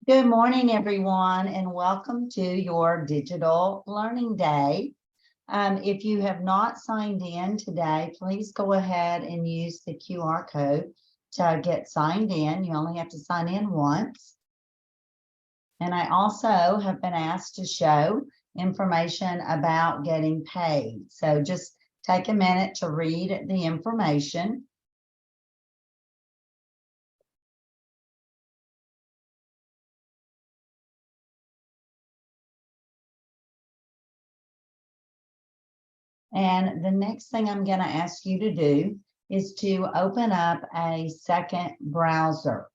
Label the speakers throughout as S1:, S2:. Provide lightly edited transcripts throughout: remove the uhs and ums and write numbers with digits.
S1: Good morning, everyone, and welcome to your digital learning day. If you have not signed in today, please go ahead and use the QR code to get signed in. You only have to sign in once. And I also have been asked to show information about getting paid. So just take a minute to read the information. And the next thing I'm going to ask you to do is to open up a second browser.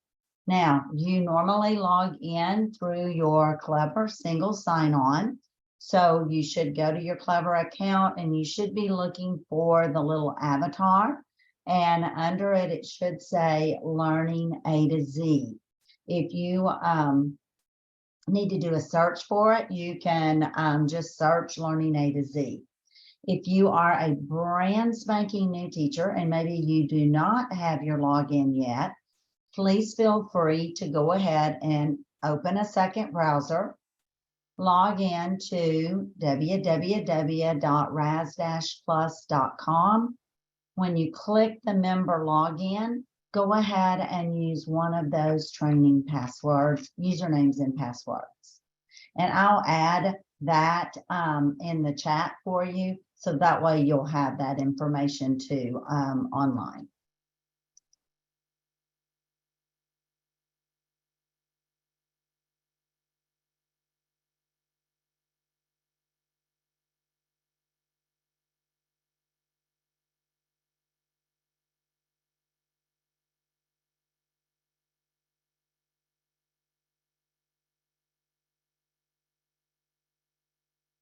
S1: Now, you normally log in through your Clever single sign-on. So you should go to your Clever account and you should be looking for the little avatar. And under it, it should say Learning A to Z. If you need to do a search for it, you can just search Learning A to Z. If you are a brand spanking new teacher and maybe you do not have your login yet, please feel free to go ahead and open a second browser, log in to www.raz-plus.com. When you click the member login, go ahead and use one of those training passwords, usernames and passwords. And I'll add that in the chat for you, so that way you'll have that information too online.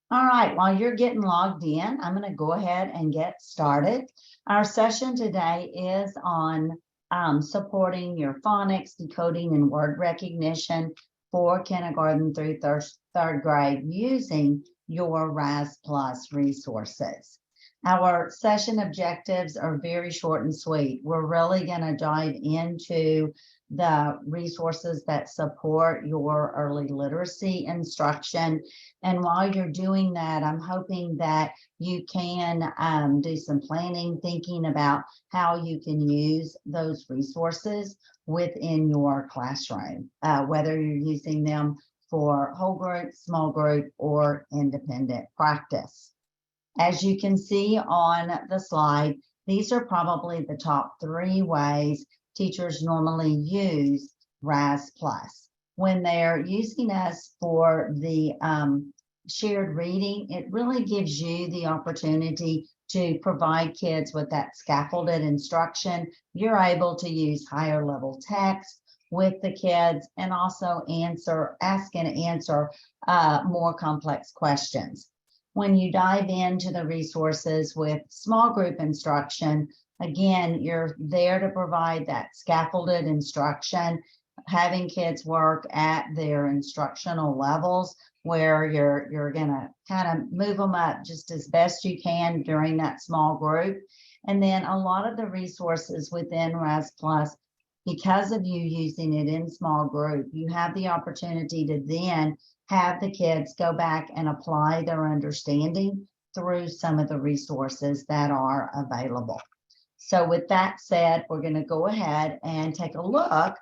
S1: All right, while you're getting logged in, I'm going to go ahead and get started. Our session today is on supporting your phonics, decoding, and word recognition for kindergarten through third grade using your Raz Plus resources. Our session objectives are very short and sweet. We're really going to dive into the resources that support your early literacy instruction. And while you're doing that, I'm hoping that you can do some planning, thinking about how you can use those resources within your classroom, whether you're using them for whole group, small group, or independent practice. As you can see on the slide, these are probably the top 3 ways teachers normally use Raz Plus. When they're using us for the shared reading, it really gives you the opportunity to provide kids with that scaffolded instruction. You're able to use higher level text with the kids and also ask and answer more complex questions. When you dive into the resources with small group instruction, again, you're there to provide that scaffolded instruction, having kids work at their instructional levels where you're going to kind of move them up just as best you can during that small group. And then a lot of the resources within Raz Plus, because of you using it in small group, you have the opportunity to then have the kids go back and apply their understanding through some of the resources that are available. So with that said, we're going to go ahead and take a look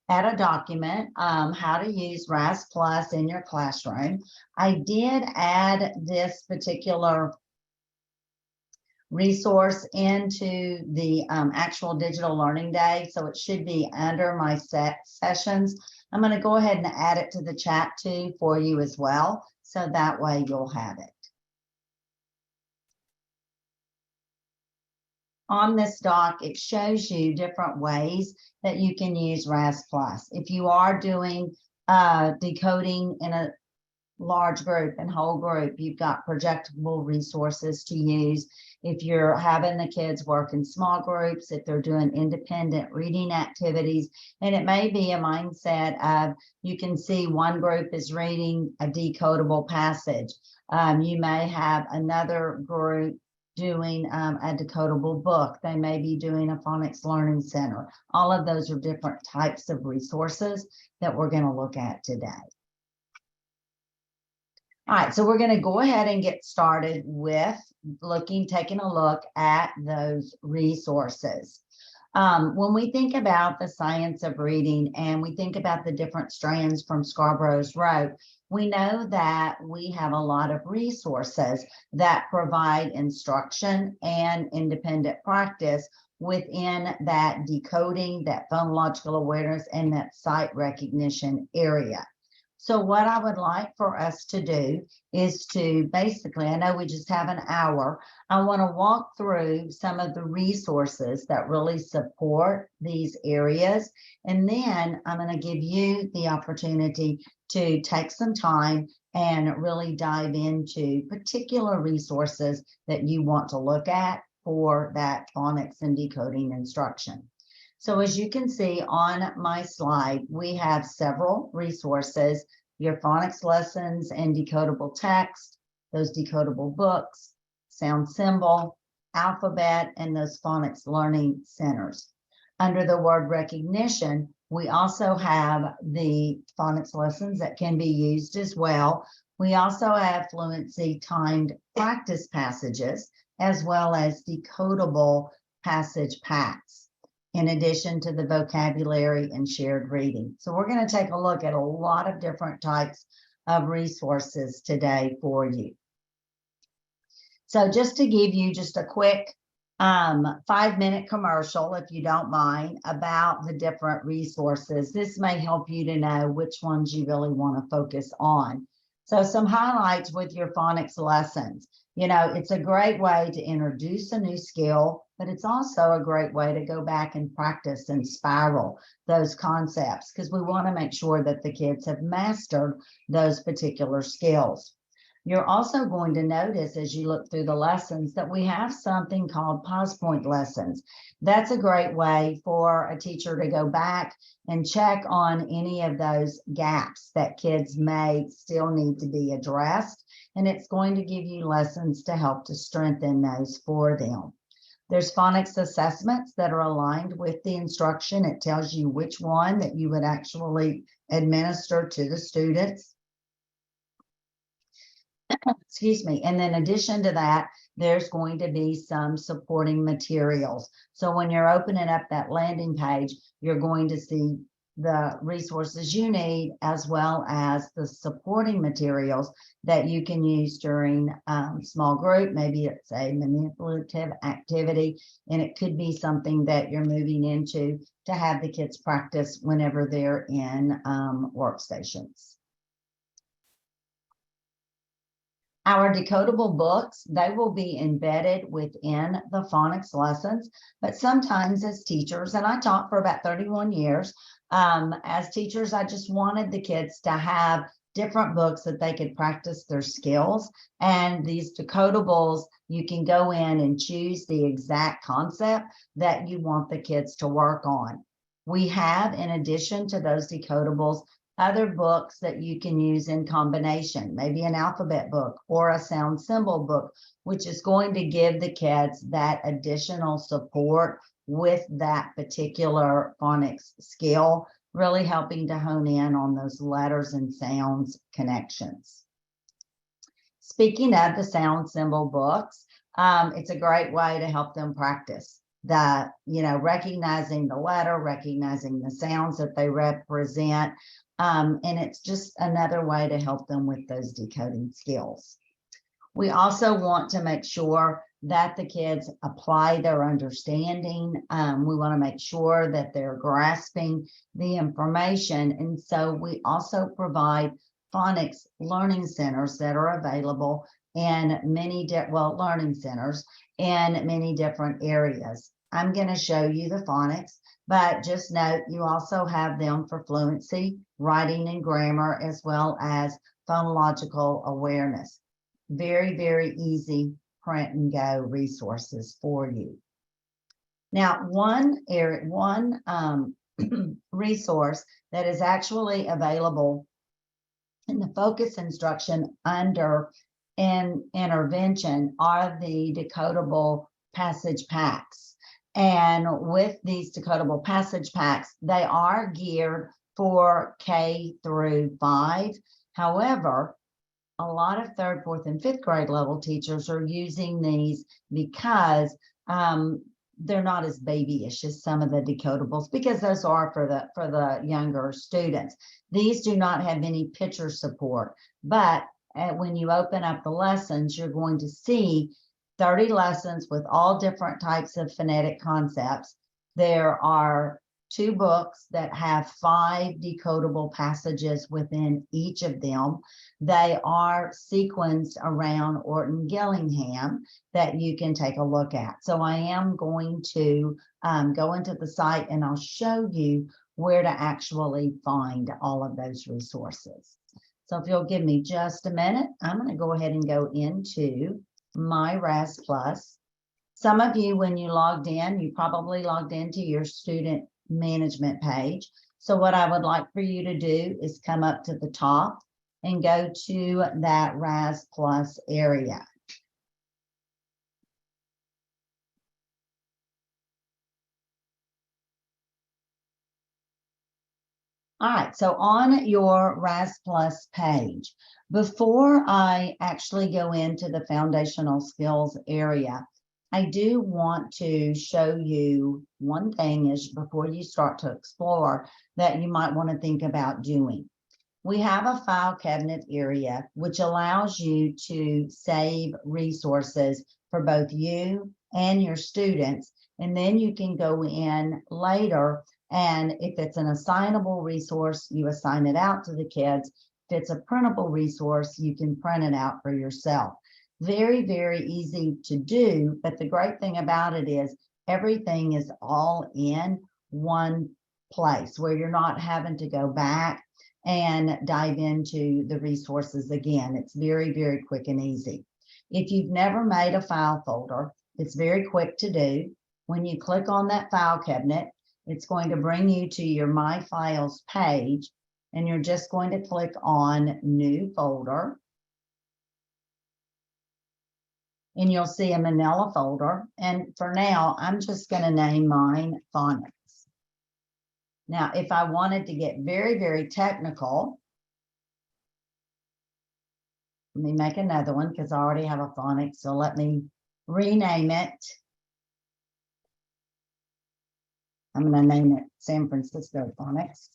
S1: at a document, how to use Raz Plus in your classroom. I did add this particular resource into the actual digital learning day, so it should be under my sessions. I'm going to go ahead and add it to the chat too for you as well, so that way you'll have it. On this doc, it shows you different ways that you can use Raz Plus. If you are doing decoding in a large group and whole group, you've got projectable resources to use. If you're having the kids work in small groups, if they're doing independent reading activities, and it may be a mindset of, you can see one group is reading a decodable passage. You may have another group doing a decodable book. They may be doing a phonics learning center. All of those are different types of resources that we're going to look at today. All right, so we're going to go ahead and get started with taking a look at those resources. When we think about the science of reading and we think about the different strands from Scarborough's rope, we know that we have a lot of resources that provide instruction and independent practice within that decoding, that phonological awareness, and that sight recognition area. So what I would like for us to do is to basically, I know we just have an hour, I want to walk through some of the resources that really support these areas. And then I'm going to give you the opportunity to take some time and really dive into particular resources that you want to look at for that phonics and decoding instruction. So as you can see on my slide, we have several resources, your phonics lessons and decodable text, those decodable books, sound symbol, alphabet, and those phonics learning centers. Under the word recognition, we also have the phonics lessons that can be used as well. We also have Fluency timed practice passages, as well as decodable passage packs, in addition to the vocabulary and shared reading. So we're going to take a look at a lot of different types of resources today for you. So just to give you just a quick 5-minute commercial, if you don't mind, about the different resources. This may help you to know which ones you really want to focus on. So some highlights with your phonics lessons. You know, it's a great way to introduce a new skill, but it's also a great way to go back and practice and spiral those concepts, because we want to make sure that the kids have mastered those particular skills. You're also going to notice as you look through the lessons that we have something called pause point lessons. That's a great way for a teacher to go back and check on any of those gaps that kids may still need to be addressed. And it's going to give you lessons to help to strengthen those for them. There's phonics assessments that are aligned with the instruction. It tells you which one that you would actually administer to the students. Excuse me. And then in addition to that, there's going to be some supporting materials. So when you're opening up that landing page, you're going to see the resources you need, as well as the supporting materials that you can use during small group. Maybe it's a manipulative activity, and it could be something that you're moving into to have the kids practice whenever they're in workstations. Our decodable books, they will be embedded within the phonics lessons, but sometimes as teachers, and I taught for about 31 years, as teachers, I just wanted the kids to have different books that they could practice their skills. And these decodables, you can go in and choose the exact concept that you want the kids to work on. We have, in addition to those decodables, other books that you can use in combination, maybe an alphabet book or a sound symbol book, which is going to give the kids that additional support with that particular phonics skill, really helping to hone in on those letters and sounds connections. Speaking of the sound symbol books, it's a great way to help them practice the, recognizing the letter, recognizing the sounds that they represent. And it's just another way to help them with those decoding skills. We also want to make sure that the kids apply their understanding. We want to make sure that they're grasping the information. And so we also provide phonics learning centers that are available in many learning centers in many different areas. I'm going to show you the phonics, but just note you also have them for fluency, writing and grammar, as well as phonological awareness. Very, very easy print and go resources for you. Now, one resource that is actually available in the focus instruction under intervention are the decodable passage packs. And with these decodable passage packs, they are geared for K through 5. However, a lot of 3rd, 4th, and 5th grade level teachers are using these because they're not as babyish as some of the decodables, because those are for the younger students. These do not have any picture support, but when you open up the lessons, you're going to see 30 lessons with all different types of phonetic concepts. There are 2 books that have 5 decodable passages within each of them. They are sequenced around Orton Gillingham that you can take a look at. So I am going to go into the site and I'll show you where to actually find all of those resources. So if you'll give me just a minute, I'm going to go ahead and go into my Raz Plus. Some of you, when you logged in, you probably logged into your student management page. So what I would like for you to do is come up to the top and go to that Raz Plus area. All right, so on your Raz Plus page, before I actually go into the foundational skills area, I do want to show you one thing is before you start to explore that you might want to think about doing. We have a file cabinet area, which allows you to save resources for both you and your students. And then you can go in later, and if it's an assignable resource, you assign it out to the kids. If it's a printable resource, you can print it out for yourself. Very, very easy to do, but the great thing about it is everything is all in one place where you're not having to go back and dive into the resources again. It's very, very quick and easy. If you've never made a file folder, it's very quick to do. When you click on that file cabinet, it's going to bring you to your My Files page, and you're just going to click on New Folder. And you'll see a manila folder. And for now, I'm just going to name mine Phonics. Now, if I wanted to get very, very technical, let me make another one because I already have a Phonics. So let me rename it. I'm going to name it San Francisco Phonics.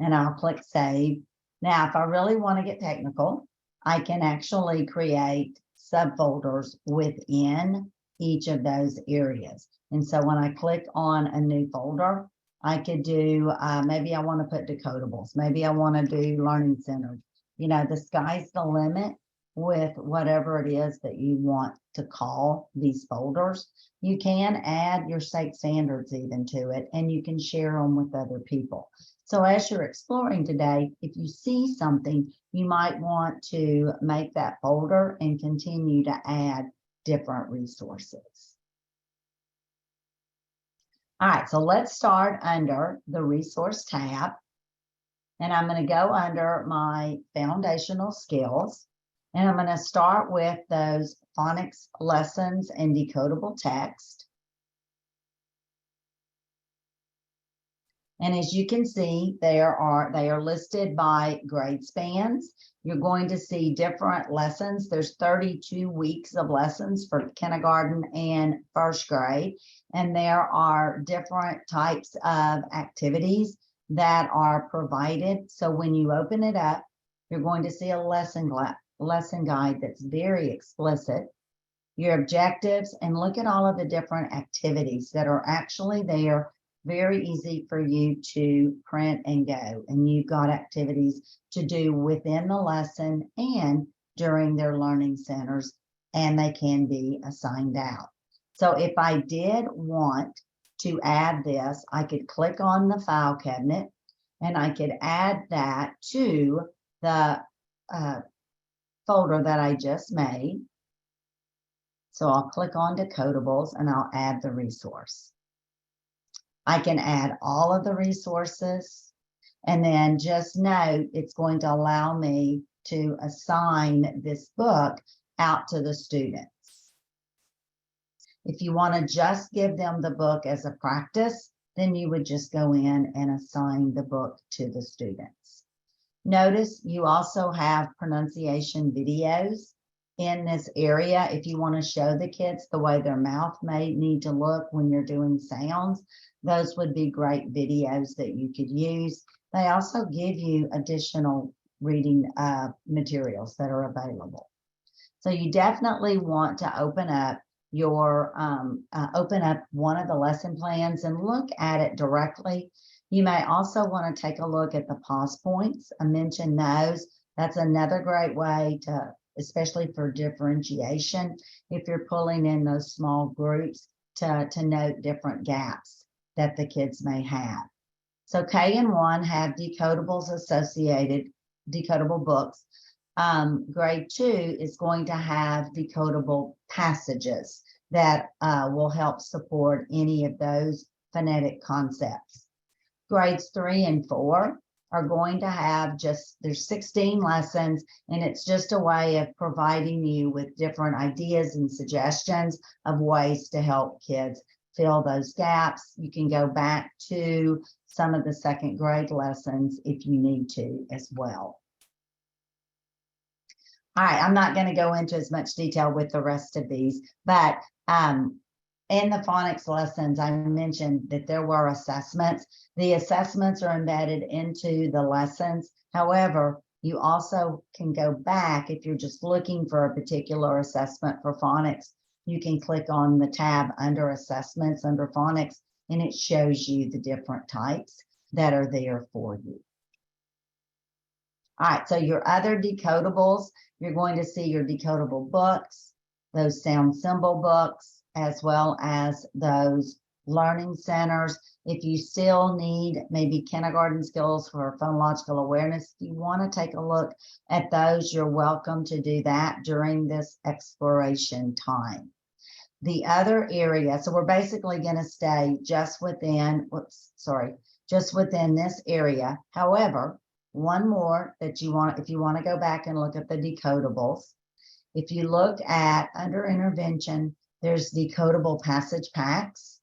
S1: And I'll click Save. Now, if I really want to get technical, I can actually create subfolders within each of those areas. And so when I click on a new folder, I could do, maybe I want to put decodables. Maybe I want to do learning centers. You know, the sky's the limit with whatever it is that you want to call these folders. You can add your state standards even to it, and you can share them with other people. So as you're exploring today, if you see something, you might want to make that folder and continue to add different resources. All right, so let's start under the resource tab. And I'm going to go under my foundational skills. And I'm going to start with those phonics lessons and decodable text. And as you can see, they are listed by grade spans. You're going to see different lessons. There's 32 weeks of lessons for kindergarten and 1st grade. And there are different types of activities that are provided. So when you open it up, you're going to see a lesson guide that's very explicit. Your objectives, and look at all of the different activities that are actually there. Very easy for you to print and go. And you've got activities to do within the lesson and during their learning centers, and they can be assigned out. So if I did want to add this, I could click on the file cabinet and I could add that to the folder that I just made. So I'll click on Decodables and I'll add the resource. I can add all of the resources, and then just note it's going to allow me to assign this book out to the students. If you want to just give them the book as a practice, then you would just go in and assign the book to the students. Notice you also have pronunciation videos in this area. If you want to show the kids the way their mouth may need to look when you're doing sounds, those would be great videos that you could use. They also give you additional reading materials that are available. So you definitely want to open up your one of the lesson plans and look at it directly. You may also want to take a look at the pause points. I mentioned those. That's another great way to, especially for differentiation, if you're pulling in those small groups to note different gaps that the kids may have. So K and 1 have decodables associated, decodable books. Grade 2 is going to have decodable passages that will help support any of those phonetic concepts. Grades 3 and 4 are going to have there's 16 lessons, and it's just a way of providing you with different ideas and suggestions of ways to help kids fill those gaps. You can go back to some of the second grade lessons if you need to as well. All right, I'm not going to go into as much detail with the rest of these, but in the phonics lessons, I mentioned that there were assessments. The assessments are embedded into the lessons. However, you also can go back if you're just looking for a particular assessment for phonics. You can click on the tab under assessments under phonics, and it shows you the different types that are there for you. All right, so your other decodables, you're going to see your decodable books, those sound symbol books, as well as those learning centers. If you still need maybe kindergarten skills for phonological awareness, if you want to take a look at those, you're welcome to do that during this exploration time. The other area, so we're basically going to stay just within, just within this area. However, one more that you want, if you want to go back and look at the decodables, if you look at under intervention, there's decodable passage packs.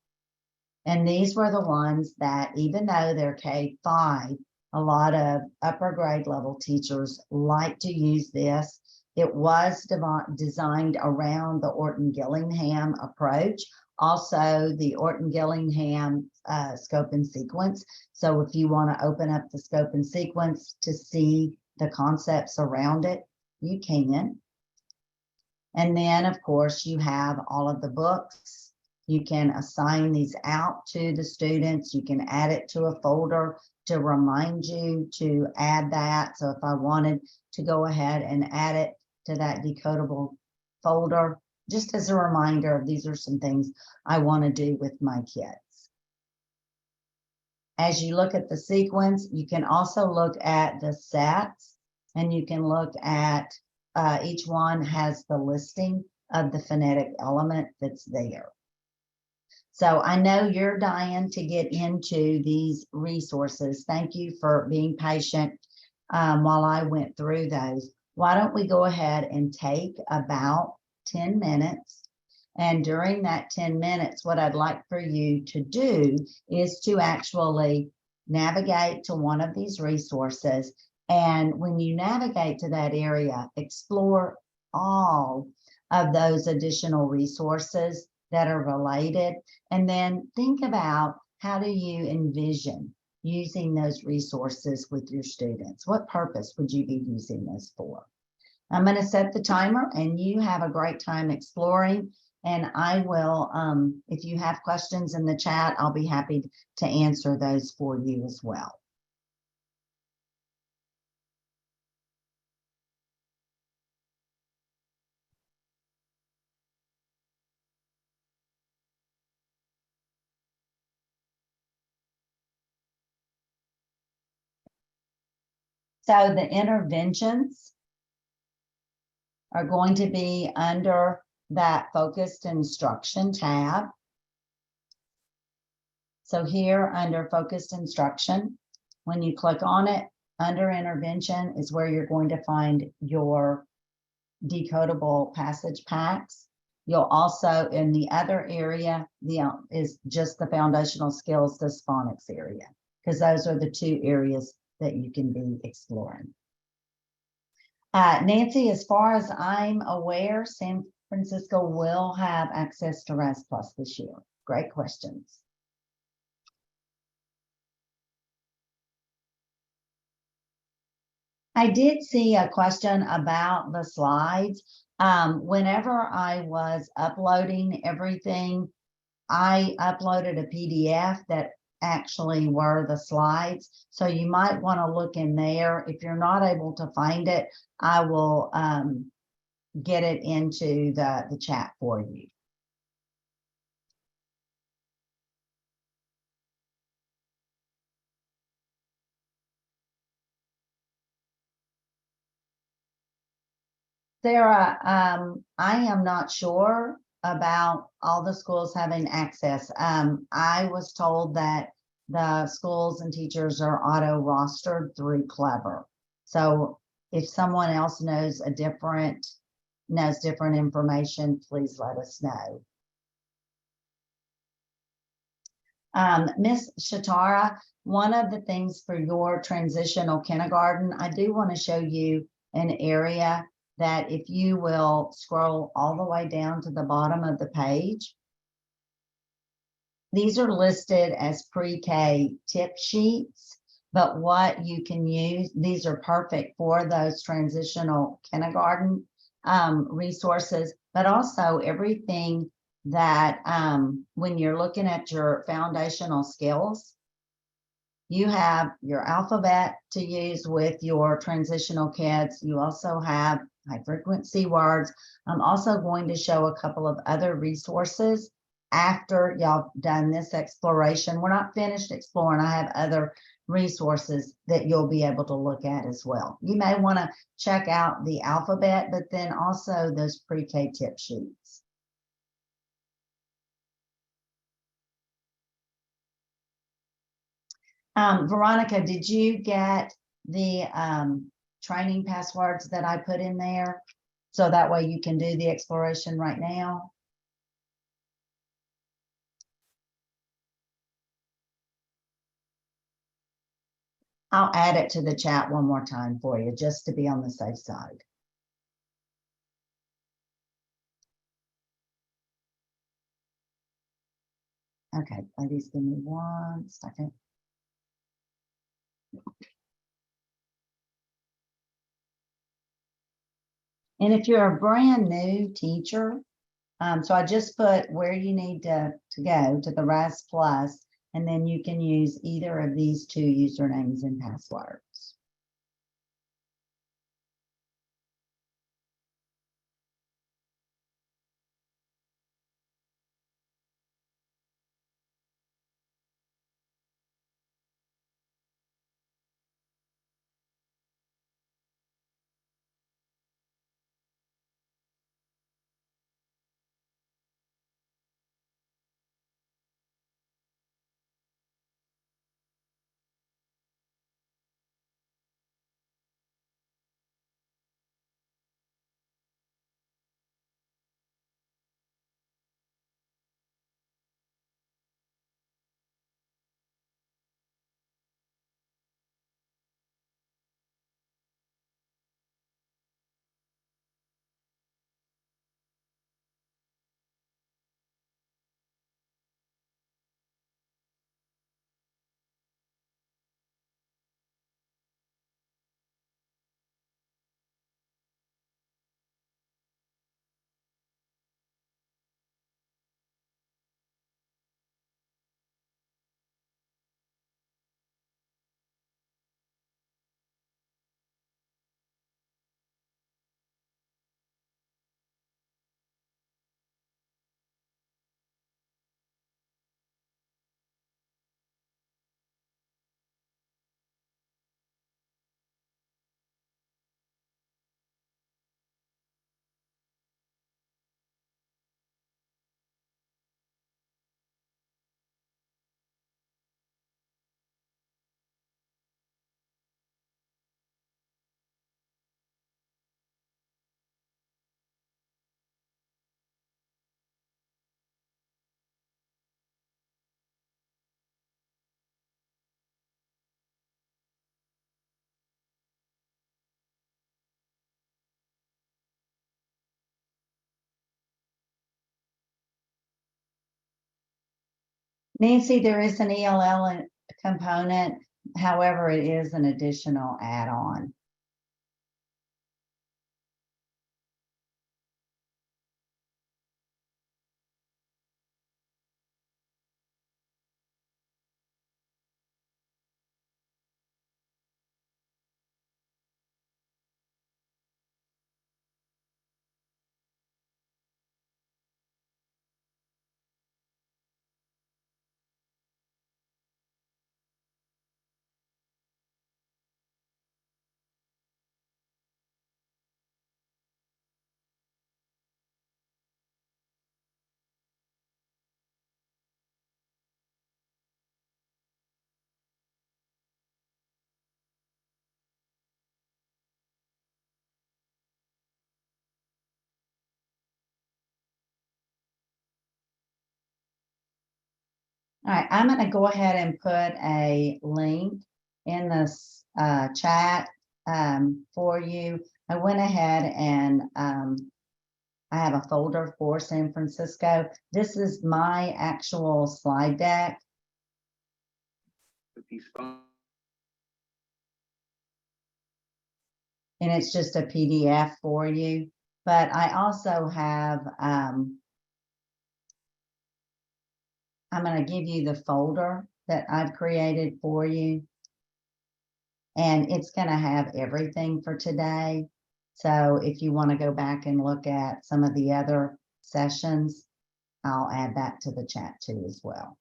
S1: And these were the ones that, even though they're K-5, a lot of upper grade level teachers like to use this. It was designed around the Orton-Gillingham approach, also the Orton-Gillingham scope and sequence. So if you want to open up the scope and sequence to see the concepts around it, you can. And then, of course, you have all of the books. You can assign these out to the students. You can add it to a folder to remind you to add that. So if I wanted to go ahead and add it to that decodable folder, just as a reminder, these are some things I want to do with my kids. As you look at the sequence, you can also look at the sets, and you can look at each one has the listing of the phonetic element that's there. So I know you're dying to get into these resources. Thank you for being patient while I went through those. Why don't we go ahead and take about 10 minutes. And during that 10 minutes, what I'd like for you to do is to actually navigate to one of these resources. And when you navigate to that area, explore all of those additional resources that are related. And then think about, how do you envision using those resources with your students? What purpose would you be using this for? I'm going to set the timer, and you have a great time exploring. And I will, if you have questions in the chat, I'll be happy to answer those for you as well. So the interventions are going to be under that focused instruction tab. So here under focused instruction, when you click on it, under intervention is where you're going to find your decodable passage packs. You'll also, in the other area, is just the foundational skills, the phonics area, because those are the two areas that you can be exploring. Nancy, as far as I'm aware, San Francisco will have access to Raz Plus this year. Great questions. I did see a question about the slides. Whenever I was uploading everything, I uploaded a PDF that actually were the slides. So you might want to look in there. If you're not able to find it, I will get it into the chat for you. Sarah, I am not sure about all the schools having access. I was told that the schools and teachers are auto rostered through Clever. So if someone else knows different information, please let us know. Miss Shatara, one of the things for your transitional kindergarten, I do want to show you an area that if you will scroll all the way down to the bottom of the page, these are listed as PreK Tip Sheets, but what you can use, these are perfect for those transitional kindergarten resources, but also everything that when you're looking at your foundational skills, you have your alphabet to use with your transitional kids. You also have high frequency words. I'm also going to show a couple of other resources after y'all done this exploration. We're not finished exploring. I have other resources that you'll be able to look at as well. You may want to check out the alphabet, but then also those pre-K tip sheets. Veronica, did you get the training passwords that I put in there? So that way you can do the exploration right now. I'll add it to the chat one more time for you, just to be on the safe side. Okay, ladies, give me 1 second. And if you're a brand new teacher, so I just put where you need to go to the Raz Plus, and then you can use either of these two usernames and passwords. Nancy, there is an ELL component. However, it is an additional add-on. All right, I'm going to go ahead and put a link in this chat for you. I went ahead and I have a folder for San Francisco. This is my actual slide deck. And it's just a PDF for you. But I also have, I'm going to give you the folder that I've created for you. And it's going to have everything for today. So if you want to go back and look at some of the other sessions, I'll add that to the chat too as well.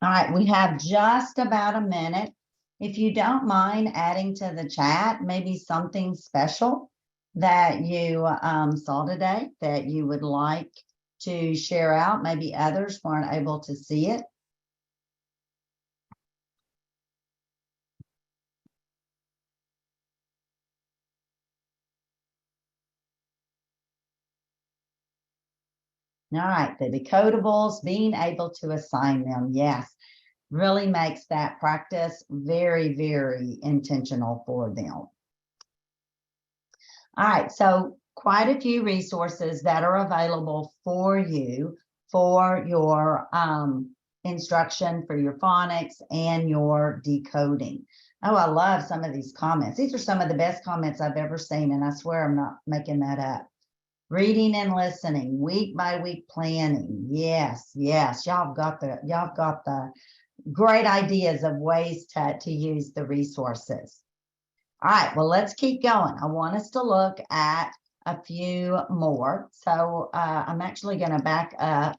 S1: All right, we have just about a minute. If you don't mind adding to the chat, maybe something special that you saw today that you would like to share out. Maybe others weren't able to see it. All right, the decodables, being able to assign them. Yes, really makes that practice very, very intentional for them. All right, so quite a few resources that are available for you for your instruction, for your phonics and your decoding. Oh, I love some of these comments. These are some of the best comments I've ever seen, and I swear I'm not making that up. Reading and listening, week by week planning. Yes, yes, y'all got the great ideas of ways to use the resources. All right, well, let's keep going. I want us to look at a few more. So I'm actually going to back up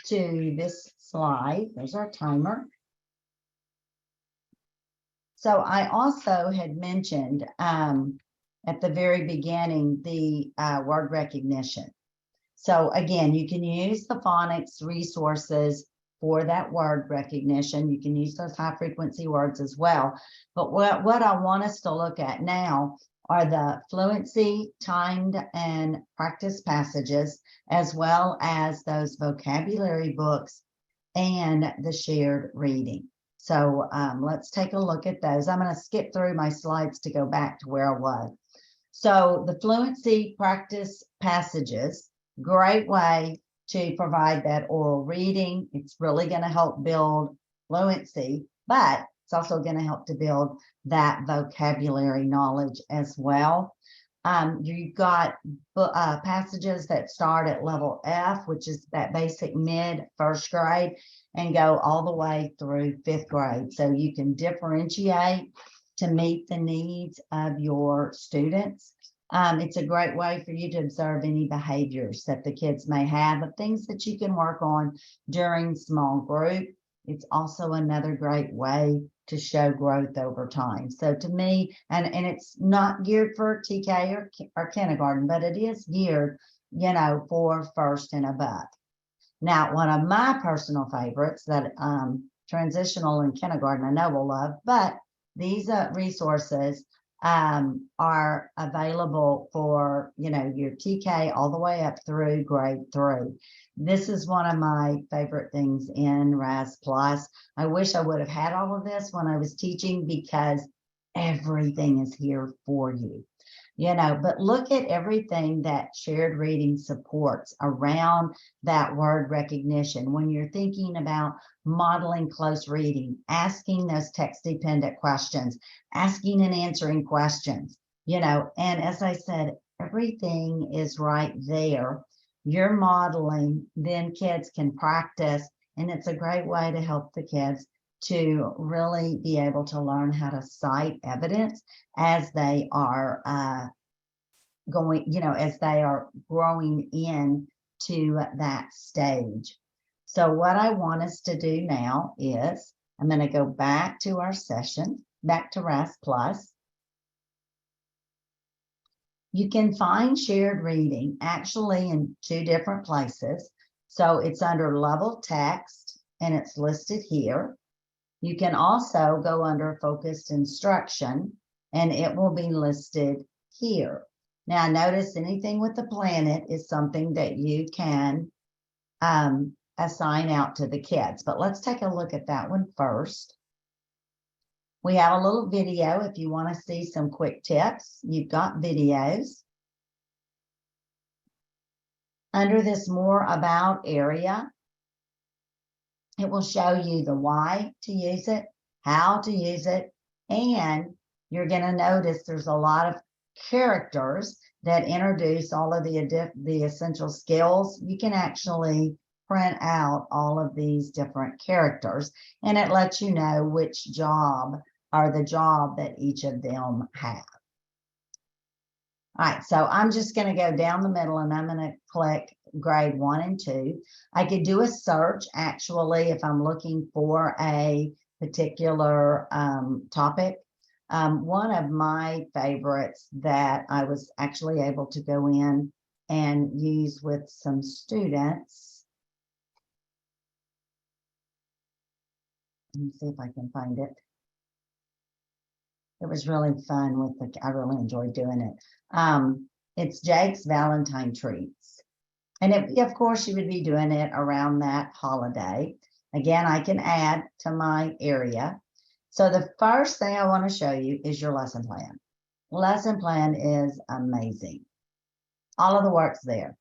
S1: to this slide. There's our timer. So I also had mentioned at the very beginning the word recognition. So again, you can use the phonics resources for that word recognition. You can use those high frequency words as well. But what I want us to look at now are the fluency, timed, and practice passages, as well as those vocabulary books and the shared reading. So let's take a look at those. I'm going to skip through my slides to go back to where I was. So the fluency practice passages, great way to provide that oral reading. It's really going to help build fluency, but it's also going to help to build that vocabulary knowledge as well. You've got passages that start at level F, which is that basic mid first grade, and go all the way through 5th grade. So you can differentiate to meet the needs of your students. It's a great way for you to observe any behaviors that the kids may have, of things that you can work on during small group. It's also another great way to show growth over time. So to me, and it's not geared for TK or kindergarten, but it is geared, you know, for first and above. Now, one of my personal favorites that transitional and kindergarten I know will love, but these resources are available for, your TK all the way up through grade 3. This is one of my favorite things in Raz Plus. I wish I would have had all of this when I was teaching, because everything is here for you. But look at everything that shared reading supports around that word recognition. When you're thinking about modeling close reading, asking those text-dependent questions, asking and answering questions, and as I said, everything is right there. You're modeling, then kids can practice, and it's a great way to help the kids to really be able to learn how to cite evidence as they are as they are growing into that stage. So what I want us to do now is I'm going to go back to our session, back to Raz Plus. You can find shared reading actually in 2 different places. So it's under level text, and it's listed here. You can also go under focused instruction, and it will be listed here. Now, notice anything with the planet is something that you can assign out to the kids. But let's take a look at that one first. We have a little video. If you want to see some quick tips, you've got videos. Under this More About area, it will show you the why to use it, how to use it, and you're going to notice there's a lot of characters that introduce all of the essential skills. You can actually print out all of these different characters, and it lets you know which job or the job that each of them have. All right, so I'm just going to go down the middle, and I'm going to click grade 1 and 2. I could do a search actually if I'm looking for a particular topic. One of my favorites that I was actually able to go in and use with some students. Let me see if I can find it. It was really fun I really enjoyed doing it. It's Jake's Valentine Treats. And of course, you would be doing it around that holiday. Again, I can add to my area. So the first thing I want to show you is your lesson plan. Lesson plan is amazing. All of the work's there.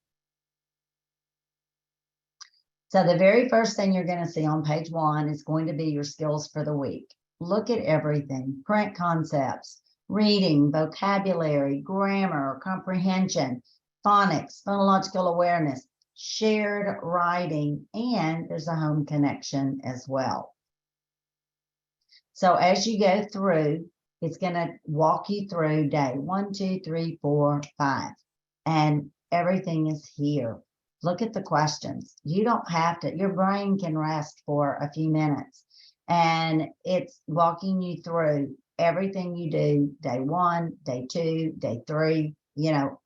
S1: So the very first thing you're going to see on page 1 is going to be your skills for the week. Look at everything: print concepts, reading, vocabulary, grammar, comprehension, phonics, phonological awareness, shared writing, and there's a home connection as well. So as you go through, it's going to walk you through day 1, 2, 3, 4, 5, and everything is here. Look at the questions. You don't have to, your brain can rest for a few minutes, and it's walking you through everything you do day 1, day 2, day 3,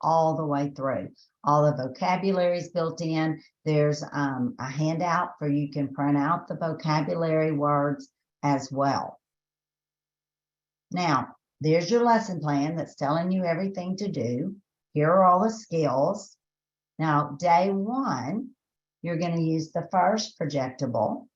S1: all the way through. All the vocabulary is built in. There's a handout for you can print out the vocabulary words as well. Now, there's your lesson plan that's telling you everything to do. Here are all the skills. Now, day 1, you're going to use the first projectable,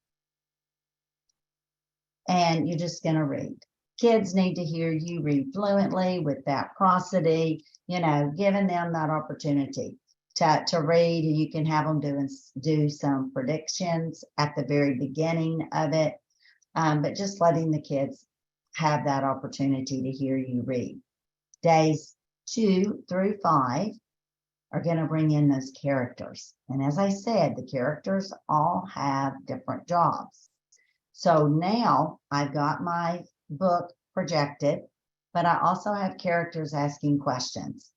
S1: and you're just going to read. Kids need to hear you read fluently with that prosody, giving them that opportunity to read. You can have them do some predictions at the very beginning of it, but just letting the kids have that opportunity to hear you read. Days 2 through 5 are going to bring in those characters. And as I said, the characters all have different jobs. So now I've got my book projected, but I also have characters asking questions.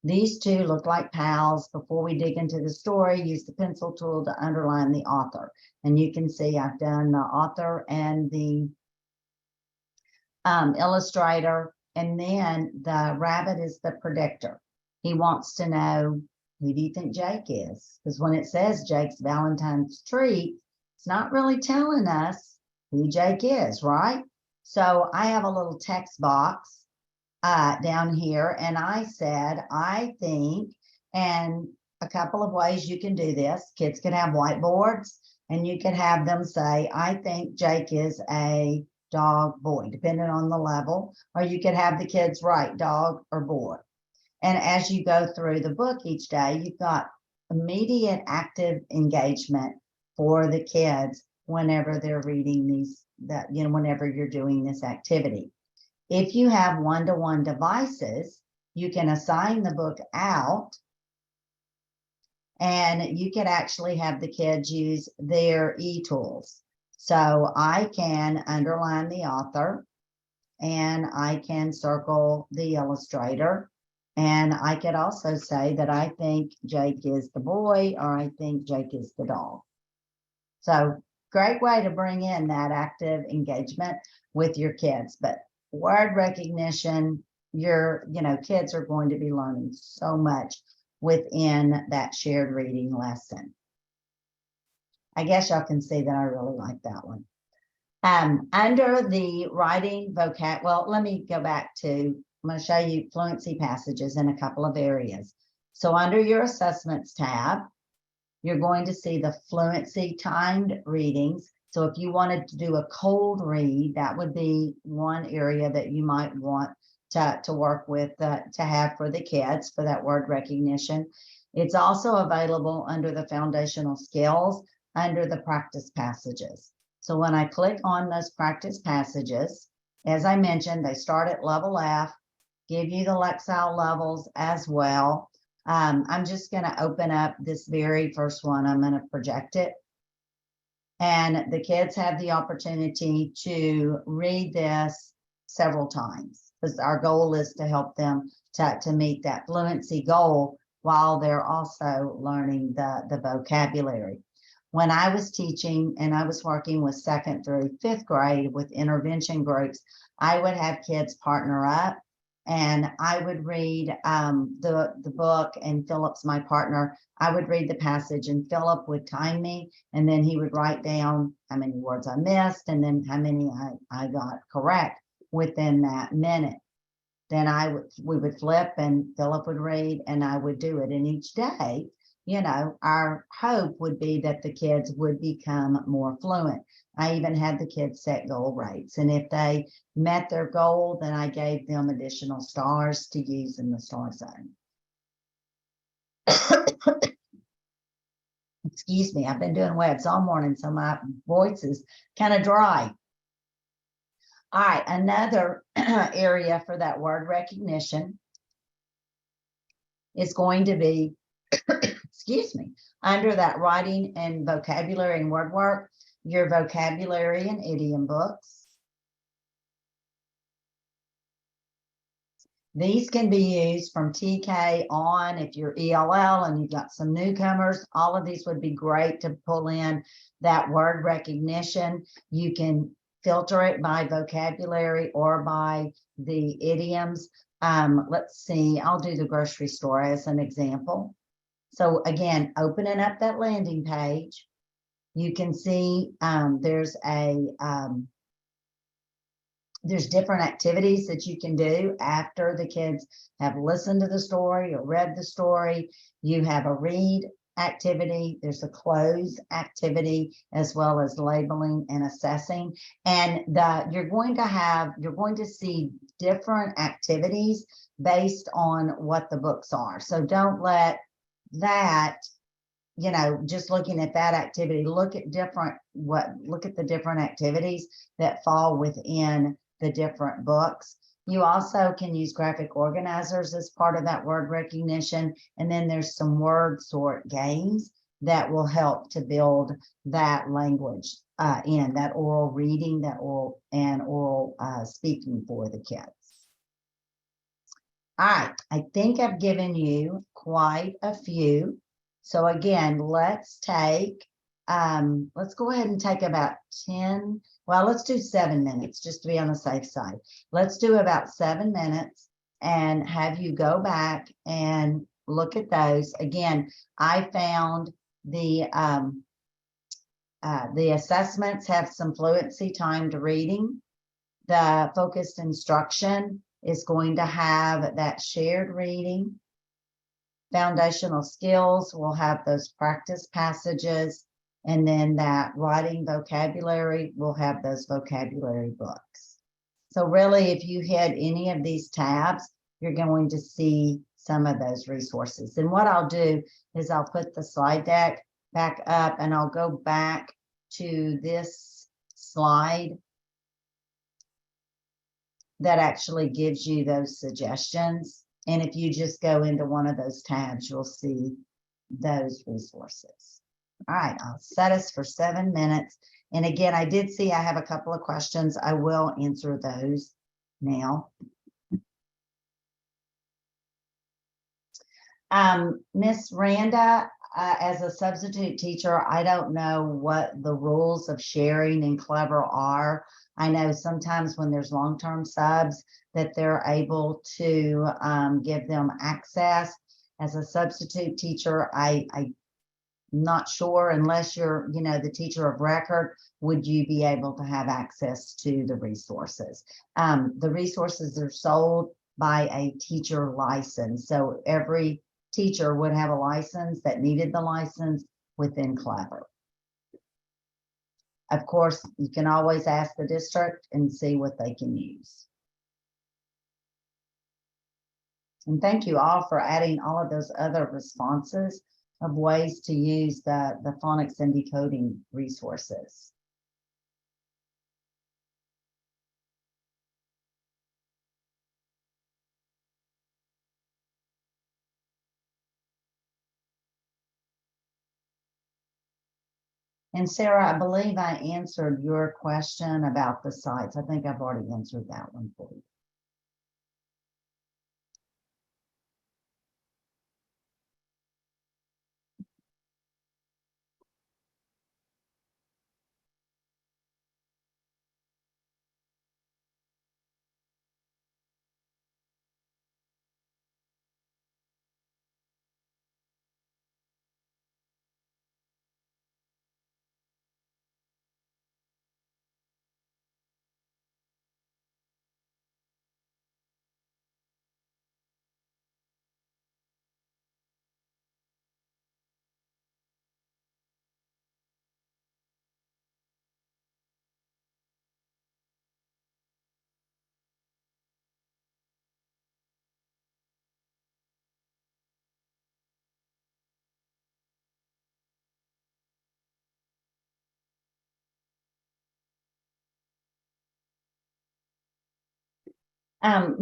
S1: These 2 look like pals. Before we dig into the story, use the pencil tool to underline the author. And you can see I've done the author and the illustrator, and then the rabbit is the predictor. He wants to know, who do you think Jake is? Because when it says Jake's Valentine's Treat, it's not really telling us who Jake is, right? So I have a little text box, down here, and I said, I think, and a couple of ways you can do this. Kids can have whiteboards, and you can have them say, I think Jake is a dog boy, depending on the level, or you could have the kids write dog or boy. And as you go through the book each day, you've got immediate active engagement for the kids whenever they're reading these, whenever you're doing this activity. If you have one-to-one devices, you can assign the book out, and you could actually have the kids use their e-tools. So I can underline the author, and I can circle the illustrator, and I could also say that I think Jake is the boy, or I think Jake is the dog. So great way to bring in that active engagement with your kids. But word recognition, kids are going to be learning so much within that shared reading lesson. I guess y'all can see that I really like that one. Under the writing vocab, well, let me go back to, I'm going to show you fluency passages in a couple of areas. So under your assessments tab, you're going to see the fluency timed readings. So if you wanted to do a cold read, that would be one area that you might want to work with, to have for the kids for that word recognition. It's also available under the foundational skills, under the practice passages. So when I click on those practice passages, as I mentioned, they start at level F, give you the Lexile levels as well. I'm just going to open up this very first one. I'm going to project it. And the kids have the opportunity to read this several times, because our goal is to help them to meet that fluency goal while they're also learning the vocabulary. When I was teaching and I was working with 2nd through 5th grade with intervention groups, I would have kids partner up, and I would read the book, and Philip's my partner. I would read the passage, and Philip would time me, and then he would write down how many words I missed and then how many I got correct within that minute. Then we would flip, and Philip would read, and I would do it. And each day, our hope would be that the kids would become more fluent. I even had the kids set goal rates, and if they met their goal, then I gave them additional stars to use in the star zone. Excuse me, I've been doing webs all morning, so my voice is kind of dry. All right, another area for that word recognition is going to be, excuse me, under that writing and vocabulary and word work, your vocabulary and idiom books. These can be used from TK on. If you're ELL and you've got some newcomers, all of these would be great to pull in that word recognition. You can filter it by vocabulary or by the idioms. Let's see, I'll do the grocery store as an example. So again, opening up that landing page, you can see there's different activities that you can do after the kids have listened to the story or read the story. You have a read activity, there's a close activity, as well as labeling and assessing. And you're going to see different activities based on what the books are. So don't let that, just looking at that activity, look at the different activities that fall within the different books. You also can use graphic organizers as part of that word recognition. And then there's some word sort games that will help to build that language in that oral reading, that oral speaking for the kids. All right, I think I've given you quite a few. So again, let's go ahead and take about 10, well, let's do 7 minutes just to be on the safe side. Let's do about 7 minutes and have you go back and look at those. Again, I found the assessments have some fluency timed reading. The focused instruction is going to have that shared reading. Foundational skills will have those practice passages, and then that writing vocabulary will have those vocabulary books. So really, if you hit any of these tabs, you're going to see some of those resources. And what I'll do is I'll put the slide deck back up, and I'll go back to this slide that actually gives you those suggestions. And if you just go into one of those tabs, you'll see those resources. All right, I'll set us for 7 minutes. And again, I did see I have a couple of questions. I will answer those now. Miss Randa, as a substitute teacher, I don't know what the rules of sharing in Clever are. I know sometimes when there's long-term subs that they're able to give them access. As a substitute teacher, I'm not sure, unless you're, the teacher of record, would you be able to have access to the resources? The resources are sold by a teacher license. So every teacher would have a license that needed the license within Clever. Of course, you can always ask the district and see what they can use. And thank you all for adding all of those other responses of ways to use the phonics and decoding resources. And Sarah, I believe I answered your question about the sites. I think I've already answered that one for you.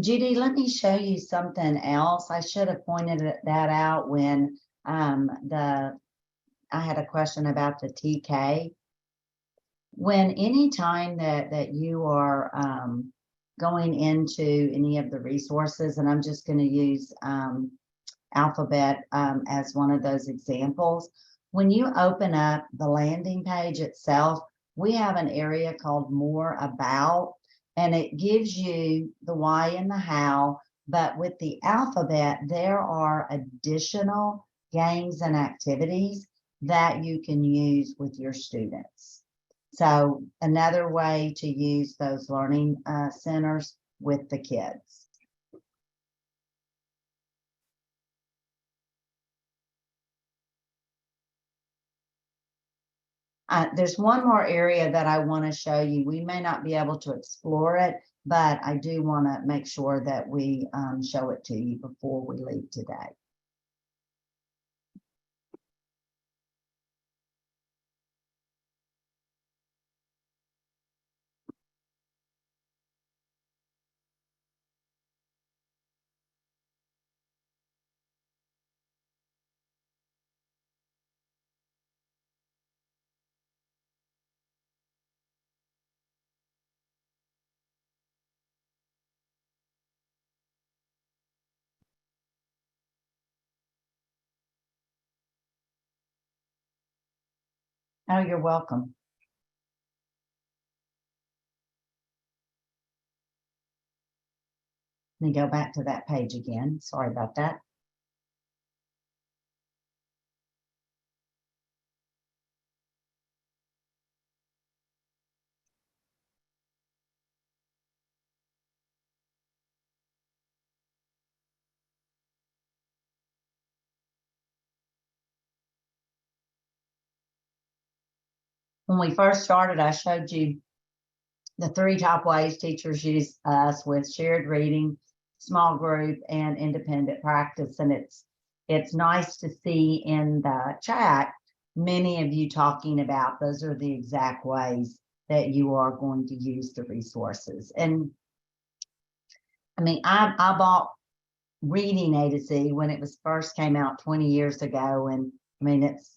S1: Judy, let me show you something else. I should have pointed that out when I had a question about the TK. When any time that you are going into any of the resources, and I'm just going to use Alphabet as one of those examples, when you open up the landing page itself, we have an area called More About, and it gives you the why and the how. But with the alphabet, there are additional games and activities that you can use with your students. So another way to use those learning centers with the kids. There's one more area that I want to show you. We may not be able to explore it, but I do want to make sure that we show it to you before we leave today. Oh, you're welcome. Let me go back to that page again. Sorry about that. When we first started, I showed you the 3 top ways teachers use us with shared reading, small group, and independent practice. And it's nice to see in the chat many of you talking about those are the exact ways that you are going to use the resources. And I mean, I bought Reading A to Z when it was first came out 20 years ago. And I mean, it's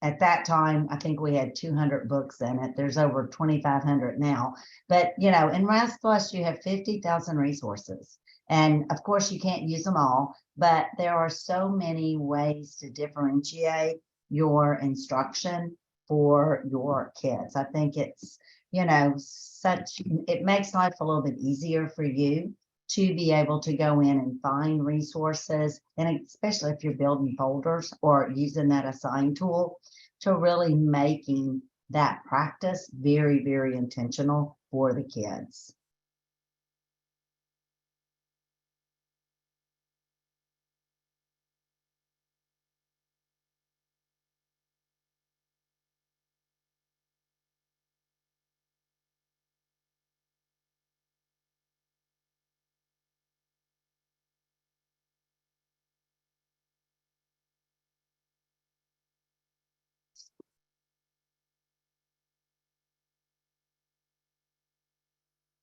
S1: at that time, I think we had 200 books in it. There's over 2,500 now. But, you know, in Raz Plus, you have 50,000 resources. And of course, you can't use them all, but there are so many ways to differentiate your instruction for your kids. I think it's, you know, it makes life a little bit easier for you to be able to go in and find resources, and especially if you're building folders or using that assign tool, to really making that practice very, very intentional for the kids.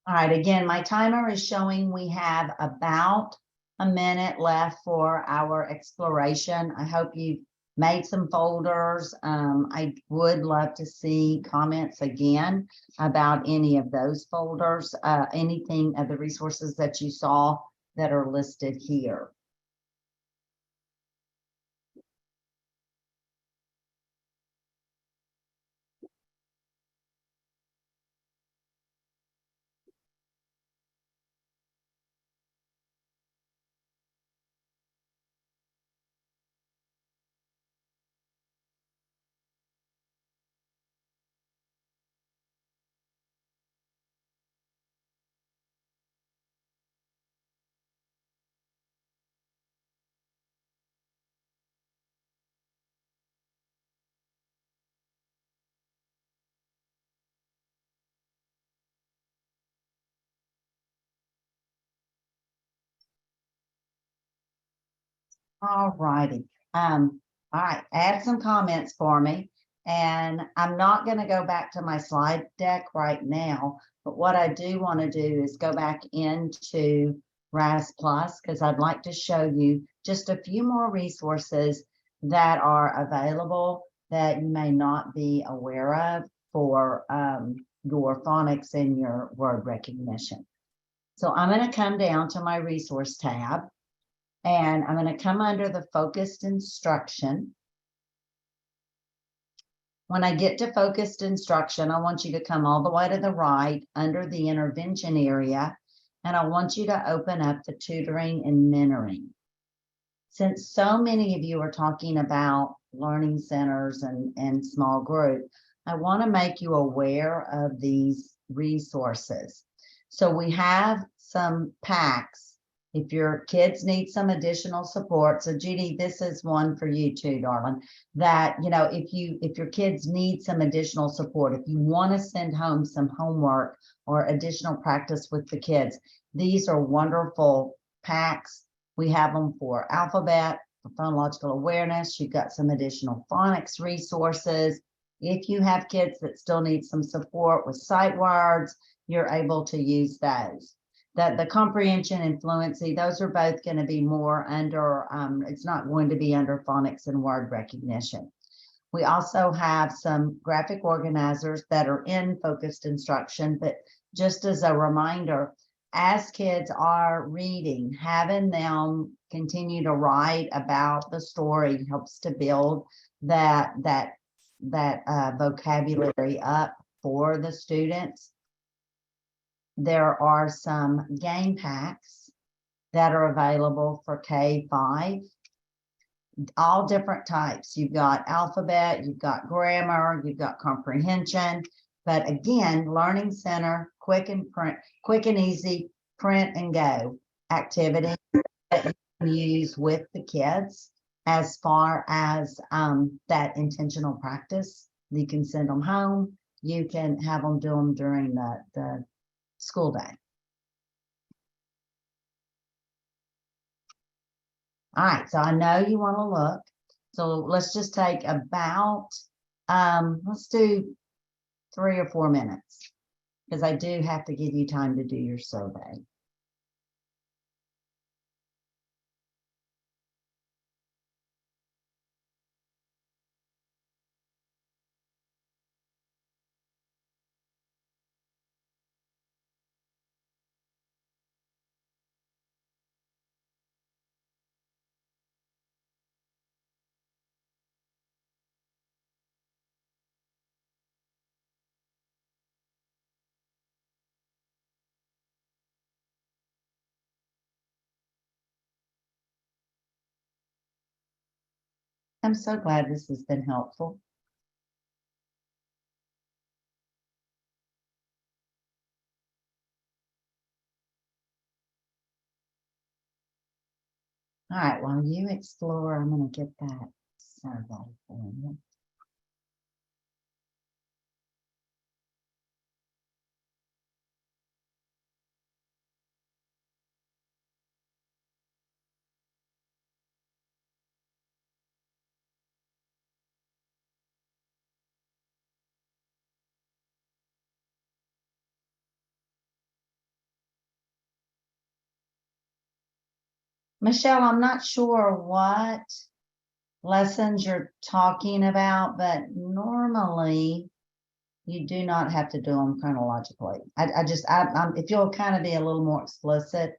S1: All right, again, my timer is showing we have about a minute left for our exploration. I hope you've made some folders. I would love to see comments again about any of those folders, anything of the resources that you saw that are listed here. All righty. All right, add some comments for me. And I'm not going to go back to my slide deck right now, but what I do want to do is go back into Raz Plus, because I'd like to show you just a few more resources that are available that you may not be aware of for your phonics and your word recognition. So I'm going to come down to my resource tab. And I'm going to come under the focused instruction. When I get to focused instruction, I want you to come all the way to the right under the intervention area, and I want you to open up the tutoring and mentoring. Since so many of you are talking about learning centers and small group, I want to make you aware of these resources. So we have some packs if your kids need some additional support. So Judy, this is one for you too, darling, that, you know, if your kids need some additional support, if you want to send home some homework or additional practice with the kids, these are wonderful packs. We have them for alphabet, for phonological awareness. You've got some additional phonics resources. If you have kids that still need some support with sight words, you're able to use those. That the comprehension and fluency, those are both going to be more under, it's not going to be under phonics and word recognition. We also have some graphic organizers that are in focused instruction, but just as a reminder, as kids are reading, having them continue to write about the story helps to build that vocabulary up for the students. There are some game packs that are available for K-5, all different types. You've got alphabet, you've got grammar, you've got comprehension, but again, Learning Center, quick and easy, print and go activity that you can use with the kids as far as that intentional practice You can send them home. You can have them do them during the school day. All right, so I know you want to look. So let's just take about, let's do 3 or 4 minutes, because I do have to give you time to do your survey. I'm so glad this has been helpful. All right, while you explore, I'm going to get that survey for you. Michelle, I'm not sure what lessons you're talking about, but normally you do not have to do them chronologically. If you'll kind of be a little more explicit.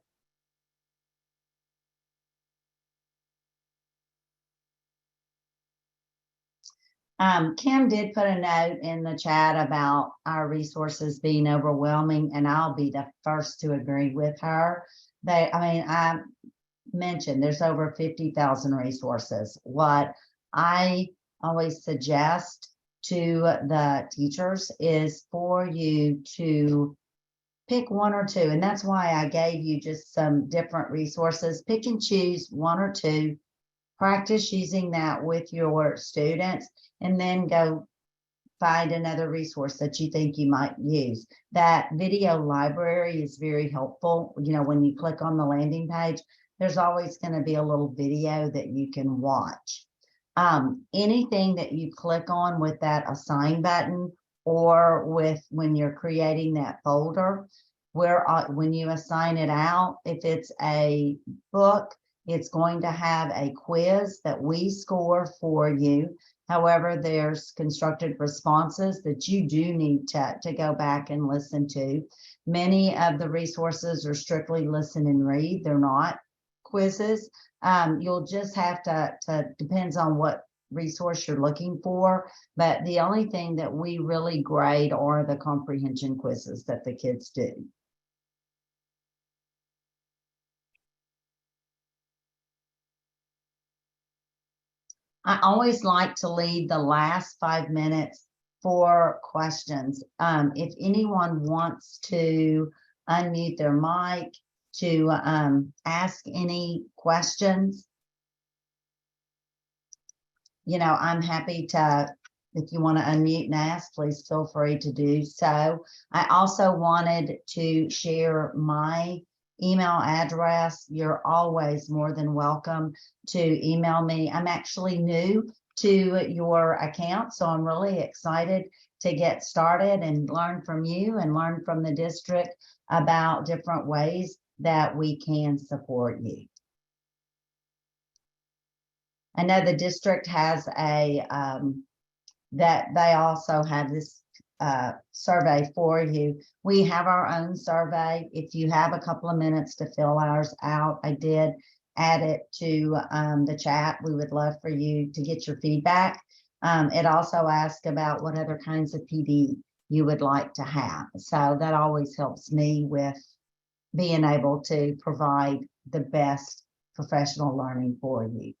S1: Kim did put a note in the chat about our resources being overwhelming, and I'll be the first to agree with her. I mentioned there's over 50,000 resources. What I always suggest to the teachers is for you to pick 1 or 2, and that's why I gave you just some different resources. Pick and choose 1 or 2. Practice using that with your students, and then go find another resource that you think you might use. That video library is very helpful. You know, when you click on the landing page, there's always going to be a little video that you can watch. Anything that you click on with that assign button, or with when you're creating that folder, where when you assign it out, if it's a book, it's going to have a quiz that we score for you. However, there's constructed responses that you do need to go back and listen to. Many of the resources are strictly listen and read. They're not quizzes. You'll just have to depends on what resource you're looking for. But the only thing that we really grade are the comprehension quizzes that the kids do. I always like to leave the last 5 minutes for questions. If anyone wants to unmute their mic to ask any questions, you know, I'm happy to, if you want to unmute and ask, please feel free to do so. I also wanted to share my email address. You're always more than welcome to email me. I'm actually new to your account, so I'm really excited to get started and learn from you and learn from the district about different ways that we can support you. I know the district has a, that they also have this survey for you. We have our own survey. If you have a couple of minutes to fill ours out, I did add it to the chat. We would love for you to get your feedback. It also asks about what other kinds of PD you would like to have. So that always helps me with being able to provide the best professional learning for you.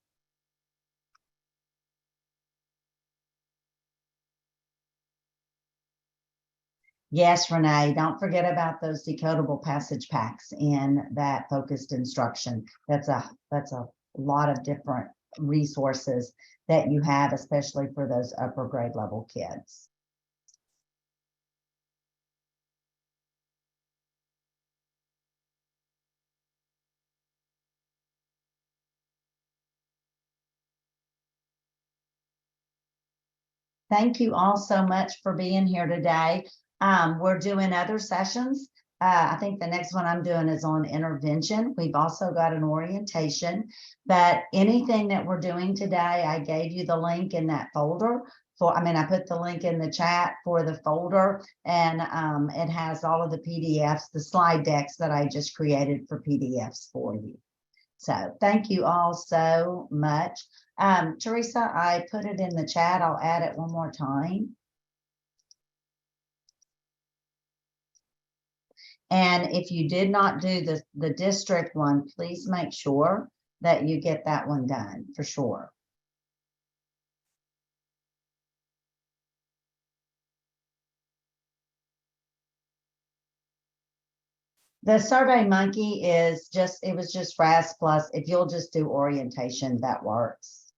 S1: Yes, Renee, don't forget about those decodable passage packs in that focused instruction. That's a lot of different resources that you have, especially for those upper grade level kids. Thank you all so much for being here today. We're doing other sessions. I think the next one I'm doing is on intervention. We've also got an orientation, but anything that we're doing today, I gave you the link in that folder I put the link in the chat for the folder, and it has all of the PDFs, the slide decks that I just created for PDFs for you. So thank you all so much. Teresa, I put it in the chat. I'll add it one more time. And if you did not do the district one, please make sure that you get that one done for sure. The Survey Monkey is it was just Raz Plus. If you'll just do orientation, that works.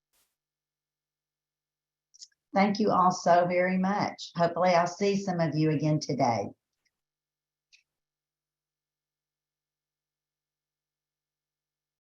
S1: Thank you all so very much. Hopefully I'll see some of you again today.